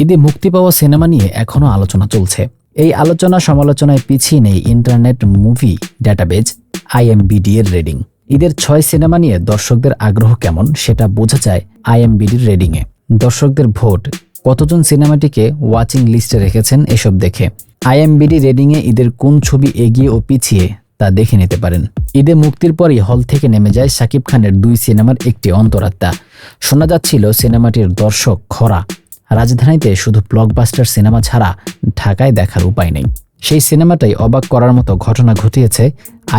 ঈদে মুক্তি পাওয়া সিনেমা নিয়ে এখনও আলোচনা চলছে। এই আলোচনা সমালোচনায় পিছিয়ে নেই ইন্টারনেট মুভি ডেটাবেজ IMDb এর রেটিং। ঈদের 6 সিনেমা নিয়ে দর্শকদের আগ্রহ কেমন সেটা বোঝা যায় IMDb রেটিংয়ে। দর্শকদের ভোট, কতজন সিনেমাটিকে ওয়াচিং লিস্টে রেখেছেন এসব দেখে IMDb রেটিংয়ে ঈদের কোন ছবি এগিয়ে ও পিছিয়ে তা দেখে নিতে পারেন। ঈদে মুক্তির পরই হল থেকে নেমে যায় শাকিব খানের 2 সিনেমার একটি, অন্তরাত্মা। শোনা যাচ্ছিল সিনেমাটির দর্শক খরা। রাজধানীতে শুধু ব্লকবাস্টার সিনেমা ছাড়া ঢাকায় দেখার উপায় নেই। সেই সিনেমাটাই অবাক করার মতো ঘটনা ঘটিয়েছে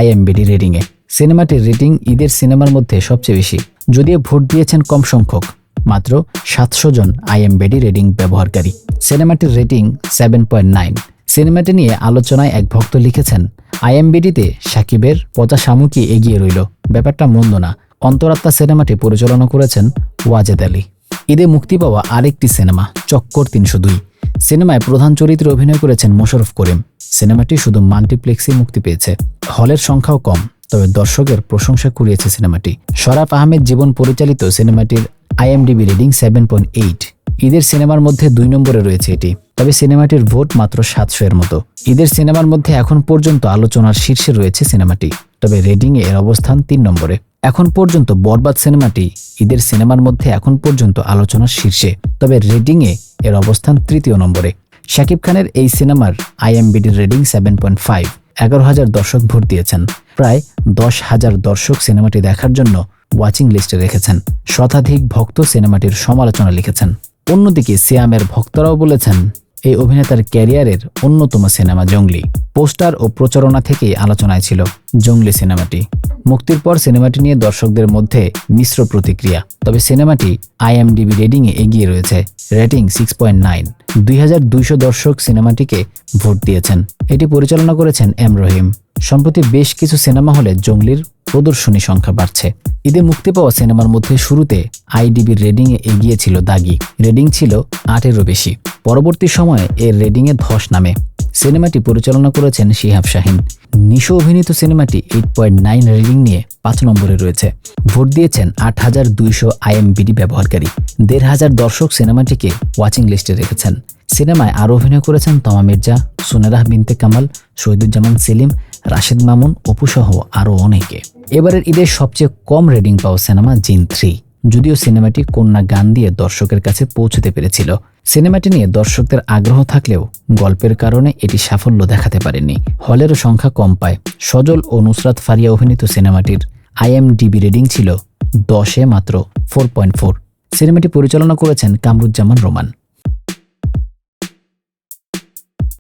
IMDb রেটিংয়ে। সিনেমাটির রেটিং ঈদের সিনেমার মধ্যে সবচেয়ে বেশি, যদিও ভোট দিয়েছেন কম সংখ্যক, মাত্র 700 জন IMDb রেটিং ব্যবহারকারী। সিনেমাটির রেটিং 7.9। সিনেমাটি নিয়ে আলোচনায় এক ভক্ত লিখেছেন, IMDbতে শাকিবের পচা শামুকি এগিয়ে রইল, ব্যাপারটা মন্দ না। অন্তরাত্মা সিনেমাটি পরিচালনা করেছেন ওয়াজেদ আলী। ঈদে মুক্তি পাওয়া আরেকটি সিনেমা চক্কর 302। সিনেমায় প্রধান চরিত্রে অভিনয় করেছেন মোশাররফ করিম। সিনেমাটি শুধু মাল্টিপ্লেক্সে মুক্তি পেয়েছে, হলের সংখ্যাও কম, তবে দর্শকের প্রশংসা কুড়িয়েছে সিনেমাটি। শরাফ আহমেদ জীবন পরিচালিত সিনেমাটির IMDb রেটিং 7.8। ঈদের সিনেমার মধ্যে 2 নম্বরে রয়েছে এটি, তবে সিনেমাটির ভোট মাত্র 700 এর মতো। ঈদের সিনেমার মধ্যে এখন পর্যন্ত আলোচনার শীর্ষে রয়েছে সিনেমাটি, তবে রেটিংয়ে এর অবস্থান 3 নম্বরে। এখন পর্যন্ত বরবাদ সিনেমাটি ঈদের সিনেমার মধ্যে এখন পর্যন্ত আলোচনার শীর্ষে, তবে রেটিংয়ে এর অবস্থান 3য় নম্বরে। শাকিব খানের এই সিনেমার IMDb রেটিং 7.5। 11,000 দর্শক ভোট দিয়েছেন। প্রায় 10,000 দর্শক সিনেমাটি দেখার জন্য ওয়াচিং লিস্টে রেখেছেন। শতাধিক ভক্ত সিনেমাটির সমালোচনা লিখেছেন। অন্যদিকে সিয়ামের ভক্তরাও বলেছেন, এই অভিনেতার ক্যারিয়ারের অন্যতম সিনেমা জঙ্গলি। পোস্টার ও প্রচারণা থেকেই আলোচনায় ছিল জঙ্গলি সিনেমাটি। মুক্তির পর সিনেমাটি নিয়ে দর্শকদের মধ্যে মিশ্র প্রতিক্রিয়া, তবে সিনেমাটি IMDb রেটিংয়ে এগিয়ে রয়েছে, রেটিং 6.9। 2200 দর্শক সিনেমাটিকে ভোট দিয়েছেন। এটি পরিচালনা করেছেন M রহিম। সম্প্রতি বেশ কিছু সিনেমা হলে জঙ্গলির প্রদর্শনী সংখ্যা বাড়ছে। ঈদে মুক্তি পাওয়া সিনেমার মধ্যে শুরুতে IMDb রেটিংয়ে এগিয়ে ছিল দাগি, রেটিং ছিল 8-এরও বেশি। পরবর্তী সময়ে এর রেটিংয়ে ধস নামে। সিনেমাটি পরিচালনা করেছেন শিহাব শাহীন। নিশো অভিনীত সিনেমাটি 8.9 রেটিং নিয়ে 5 নম্বরে রয়েছে। ভোট দিয়েছেন 8,200 IMDb ব্যবহারকারী। 1,500 দর্শক সিনেমাটিকে ওয়াচিং লিস্টে রেখেছেন। সিনেমায় আরও অভিনয় করেছেন তমা মির্জা, সুনেরাহ বিনতে কামাল, শহীদুজ্জামান সেলিম, রাশেদ মামুন, অপু সহ আরও অনেকে। এবারের ঈদের সবচেয়ে কম রেটিং পাওয়া সিনেমা জিন 3, যদিও সিনেমাটি কন্যা গান দিয়ে দর্শকের কাছে পৌঁছতে পেরেছিল। সিনেমাটি নিয়ে দর্শকদের আগ্রহ থাকলেও গল্পের কারণে এটি সাফল্য দেখাতে পারেনি। হলেরও সংখ্যা কম পায়। সজল ও নুসরাত ফারিয়া অভিনীত সিনেমাটির IMDb রেটিং ছিল 10-এ মাত্র 4.4। সিনেমাটি পরিচালনা করেছেন কামরুজ্জামান রোমান।